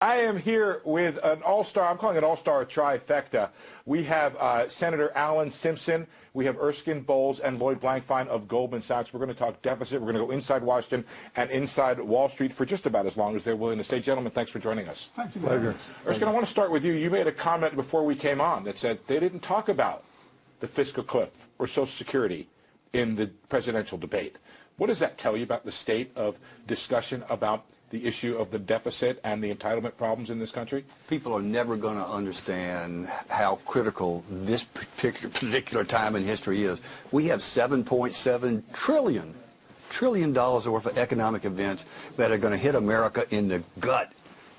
I am here with an all-star, I'm calling it all-star trifecta. We have Senator Alan Simpson, we have Erskine Bowles, and Lloyd Blankfein of Goldman Sachs. We're going to talk deficit. We're going to go inside Washington and inside Wall Street for just about as long as they're willing to stay. Gentlemen, thanks for joining us. Thank you. Pleasure. Erskine, I want to start with you. You made a comment before we came on that said they didn't talk about the fiscal cliff or Social Security in the presidential debate. What does that tell you about the state of discussion about the issue of the deficit and the entitlement problems in this country? People are never going to understand how critical this particular time in history is. We have $7.7 trillion worth of economic events that are going to hit America in the gut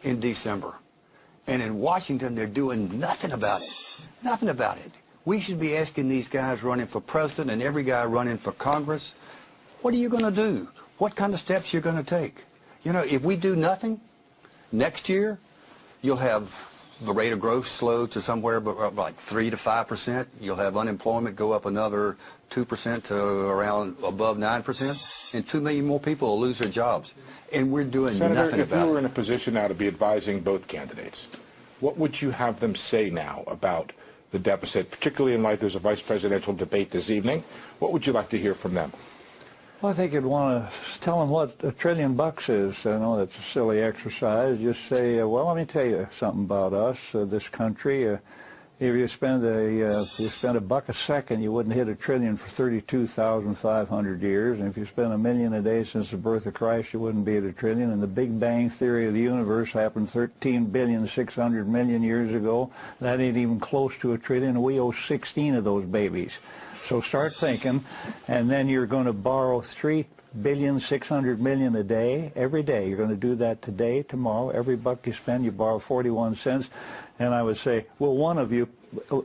in December. And in Washington, they're doing nothing about it. Nothing about it. We should be asking these guys running for president and every guy running for Congress, what are you going to do? What kind of steps you're going to take? You know, if we do nothing, next year, you'll have the rate of growth slow to somewhere like 3 to 5%. You'll have unemployment go up another 2% to around above 9%, and 2 million more people will lose their jobs. And we're doing Senator, nothing about it. if you were in a position now to be advising both candidates, what would you have them say now about the deficit, particularly in light there's a vice presidential debate this evening? What would you like to hear from them? Well, I think you'd want to tell them what $1 trillion is. I know that's a silly exercise. Just say, well, let me tell you something about us, this country. If you spend $1 a second, you wouldn't hit $1 trillion for 32,500 years. And if you spend $1 million a day since the birth of Christ, you wouldn't be at $1 trillion. And the Big Bang Theory of the universe happened 13,600,000,000 years ago. That ain't even close to $1 trillion. We owe 16 of those babies. So start thinking, and then you're going to borrow $3,600,000,000 a day, every day. You're going to do that today, tomorrow. Every buck you spend, you borrow 41 cents. And I would say, well, one of you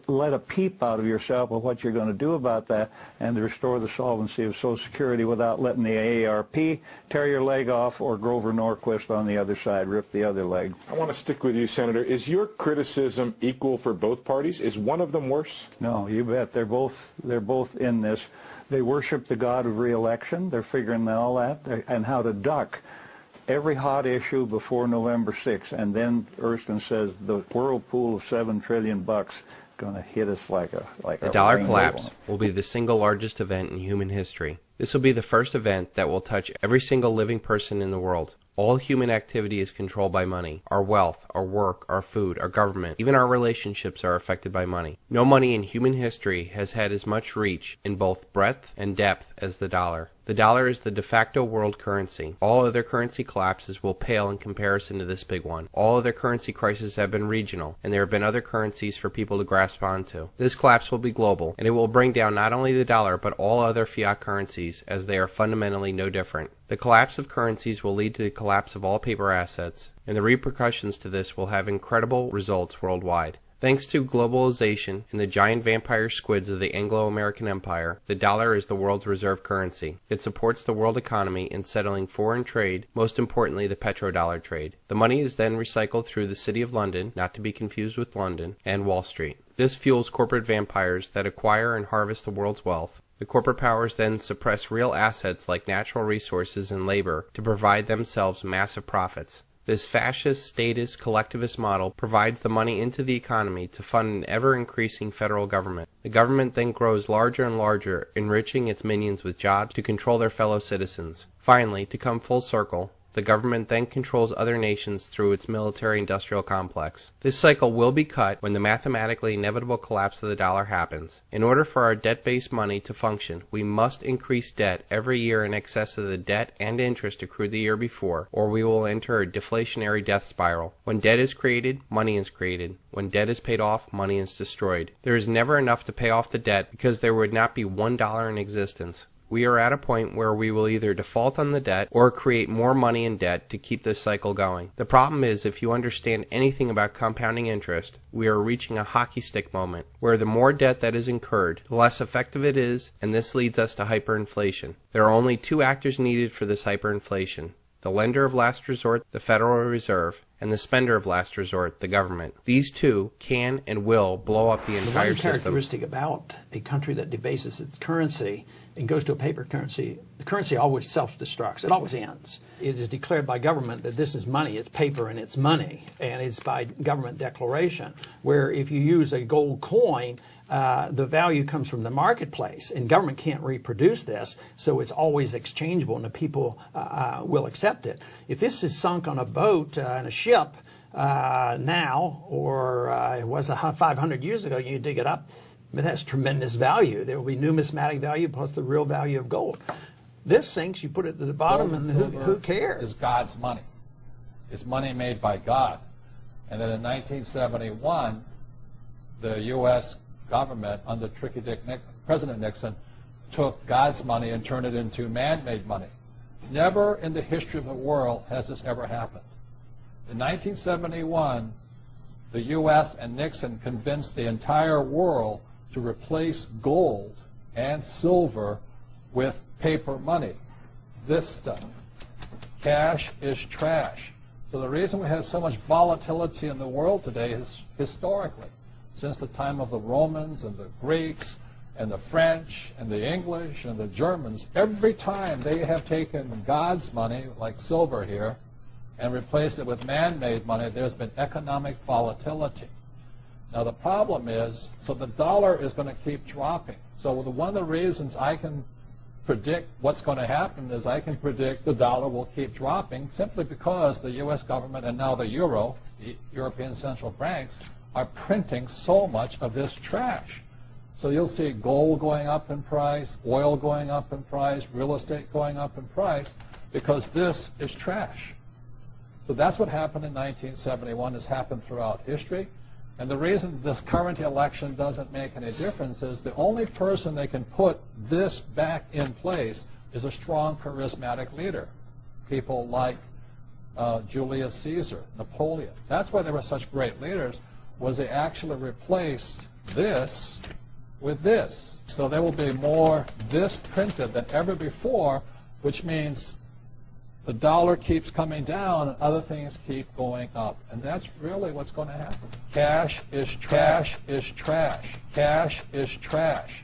let a peep out of yourself of what you're going to do about that and to restore the solvency of Social Security without letting the AARP tear your leg off or Grover Norquist on the other side rip the other leg. I want to stick with you, Senator. Is your criticism equal for both parties? Is one of them worse? No, you bet. They're both in this. They worship the god of re-election. They're figuring all that and how to duck every hot issue before November 6th, and then Erskine says the whirlpool of $7 trillion going to hit us like a The dollar collapse will be the single largest event in human history. This will be the first event that will touch every single living person in the world. All human activity is controlled by money. Our wealth, our work, our food, our government, even our relationships are affected by money. No money in human history has had as much reach in both breadth and depth as the dollar. The dollar is the de facto world currency. All other currency collapses will pale in comparison to this big one. All other currency crises have been regional, and there have been other currencies for people to grasp onto. This collapse will be global, and it will bring down not only the dollar, but all other fiat currencies, as they are fundamentally no different. The collapse of currencies will lead to the collapse of all paper assets, and the repercussions to this will have incredible results worldwide. Thanks to globalization and the giant vampire squids of the Anglo-American Empire, the dollar is the world's reserve currency. It supports the world economy in settling foreign trade, most importantly the petrodollar trade. The money is then recycled through the City of London, not to be confused with London, and Wall Street. This fuels corporate vampires that acquire and harvest the world's wealth. The corporate powers then suppress real assets like natural resources and labor to provide themselves massive profits. This fascist, statist, collectivist model provides the money into the economy to fund an ever-increasing federal government. The government then grows larger and larger, enriching its minions with jobs to control their fellow citizens. Finally, to come full circle, the government then controls other nations through its military-industrial complex. This cycle will be cut when the mathematically inevitable collapse of the dollar happens. In order for our debt-based money to function, we must increase debt every year in excess of the debt and interest accrued the year before, or we will enter a deflationary death spiral. When debt is created, money is created. When debt is paid off, money is destroyed. There is never enough to pay off the debt because there would not be $1 in existence. We are at a point where we will either default on the debt or create more money in debt to keep this cycle going. The problem is, if you understand anything about compounding interest, we are reaching a hockey stick moment, where the more debt that is incurred, the less effective it is, and this leads us to hyperinflation. There are only two actors needed for this hyperinflation: the lender of last resort, the Federal Reserve, and the spender of last resort, the government. These two can and will blow up the entire system. The one characteristic about a country that debases its currency and goes to a paper currency, the currency always self-destructs. It always ends. It is declared by government that this is money, it's paper and it's money, and it's by government declaration. Where if you use a gold coin, the value comes from the marketplace, and government can't reproduce this, so it's always exchangeable, and the people will accept it. If this is sunk on a boat in a ship now, or it was 500 years ago, you dig it up, it has tremendous value. There will be numismatic value plus the real value of gold. This sinks, you put it to the bottom, and who cares? Is God's money. It's money made by God. And then in 1971, the U.S. government under President Nixon took God's money and turned it into man-made money. Never in the history of the world has this ever happened. In 1971, the U.S. and Nixon convinced the entire world to replace gold and silver with paper money. This stuff. Cash is trash. So the reason we have so much volatility in the world today is historically, since the time of the Romans and the Greeks and the French and the English and the Germans, every time they have taken God's money, like silver here, and replaced it with man-made money, there's been economic volatility. Now the problem is, so the dollar is going to keep dropping. So one of the reasons I can predict what's going to happen is I can predict the dollar will keep dropping simply because the U.S. government and now the euro, the European central banks, are printing so much of this trash. So you'll see gold going up in price, oil going up in price, real estate going up in price, because this is trash. So that's what happened in 1971, has happened throughout history. And the reason this current election doesn't make any difference is the only person they can put this back in place is a strong, charismatic leader. People like Julius Caesar, Napoleon. That's why they were such great leaders, was they actually replaced this with this. So there will be more this printed than ever before, which means the dollar keeps coming down and other things keep going up. And that's really what's going to happen. Cash is trash. Cash is trash. Cash is trash.